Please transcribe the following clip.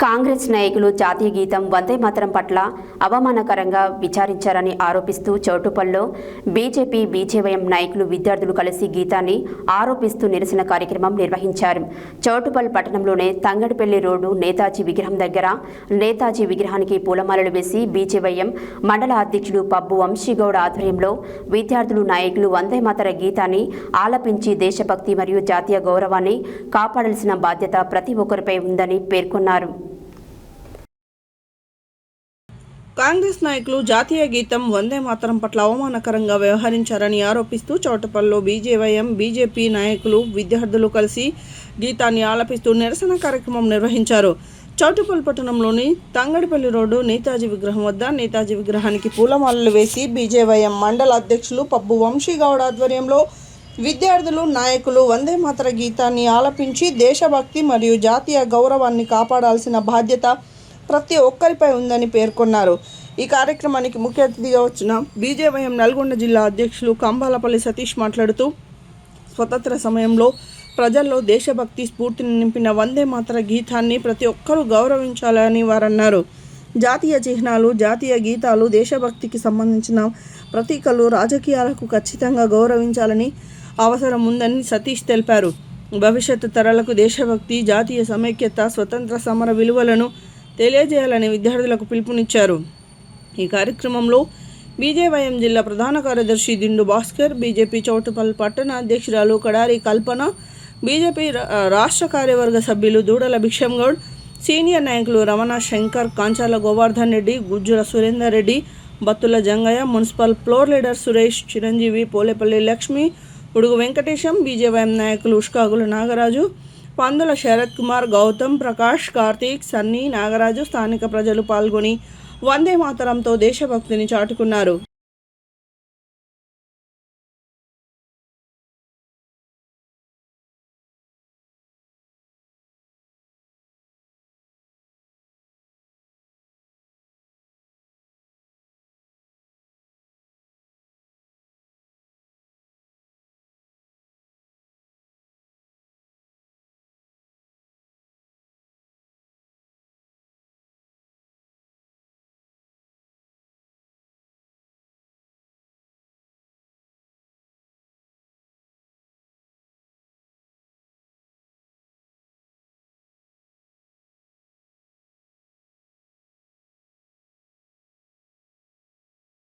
కాంగ్రెస్ నాయకులు జాతీయ గీతం వందే మాతరం పట్ల అవమానకరంగా విచారించారని ఆరోపిస్తూ చౌటుప్పల్లో బీజేపీ బీజేవైఎం నాయకులు విద్యార్థులు కలిసి గీతాన్ని ఆరోపిస్తూ నిరసన కార్యక్రమం నిర్వహించారు. చౌటుప్పల్ పట్టణంలోనే తంగడిపల్లి రోడ్డు నేతాజీ విగ్రహం దగ్గర నేతాజీ విగ్రహానికి పూలమాలలు వేసి బీజేవైఎం మండల అధ్యక్షుడు పబ్బు వంశీగౌడ ఆధ్వర్యంలో విద్యార్థులు నాయకులు వందే మాతర గీతాన్ని ఆలపించి దేశభక్తి మరియు జాతీయ గౌరవాన్ని కాపాడాల్సిన బాధ్యత ప్రతి ఒక్కరిపై ఉందని పేర్కొన్నారు. కాంగ్రెస్ నాయకులు జాతీయ గీతం వందే మాతరం పట్ల అవమానకరంగా వ్యవహరించారని ఆరోపిస్తూ చౌటుప్పల్లో బీజేవైఎం బీజేపీ నాయకులు విద్యార్థులు కలిసి గీతాన్ని ఆలపిస్తూ నిరసన కార్యక్రమం నిర్వహించారు. చౌటుప్పల్ పట్టణంలోని తంగడిపల్లి రోడ్డు నేతాజీ విగ్రహం వద్ద నేతాజీ విగ్రహానికి పూలమాలలు వేసి బీజేవైఎం మండల అధ్యక్షులు పబ్బు వంశీగౌడ ఆధ్వర్యంలో విద్యార్థులు నాయకులు వందే మాతర గీతాన్ని ఆలపించి దేశభక్తి మరియు జాతీయ గౌరవాన్ని కాపాడాల్సిన బాధ్యత ప్రతి ఒక్కరిపై ఉందని పేర్కొన్నారు. ఈ కార్యక్రమానికి ముఖ్య అతిథిగా వచ్చిన బీజేవైఎం నల్గొండ జిల్లా అధ్యక్షులు కంబాలపల్లి సతీష్ మాట్లాడుతూ స్వతంత్ర సమయంలో ప్రజల్లో దేశభక్తి స్ఫూర్తిని నింపిన వందే మాతర గీతాన్ని ప్రతి ఒక్కరూ గౌరవించాలని వారన్నారు. జాతీయ చిహ్నాలు, జాతీయ గీతాలు, దేశభక్తికి సంబంధించిన ప్రతీకలు రాజకీయాలకు ఖచ్చితంగా గౌరవించాలని అవసరం ఉందని సతీష్ తెలిపారు. భవిష్యత్తు తరాలకు దేశభక్తి, జాతీయ సమైక్యత, స్వతంత్ర సమర విలువలను తెలియజేయాలని విద్యార్థులకు పిలుపునిచ్చారు. ఈ కార్యక్రమంలో బీజేవైఎం జిల్లా ప్రధాన కార్యదర్శి దిండు భాస్కర్, బీజేపీ చౌటుప్పల్ పట్టణ అధ్యక్షురాలు కడారి కల్పన, బీజేపీ రాష్ట్ర కార్యవర్గ సభ్యులు దూడల భిక్షంగౌడ్, సీనియర్ నాయకులు Ramana Shankar, Kanchala Govardhan Reddy, Gujjula Surender Reddy, Battula Jangaiah, municipal floor leader Suresh, Chiranjeevi, Polepalli Lakshmi, Udugu Venkatesham, BJYM నాయకులు ఉష్కాగుల నాగరాజు, పందుల శరత్ కుమార్, గౌతమ్, ప్రకాష్, కార్తీక్, సన్నీ, నాగరాజు, స్థానిక ప్రజలు పాల్గొని వందే మాతరంతో దేశభక్తిని చాటుకున్నారు.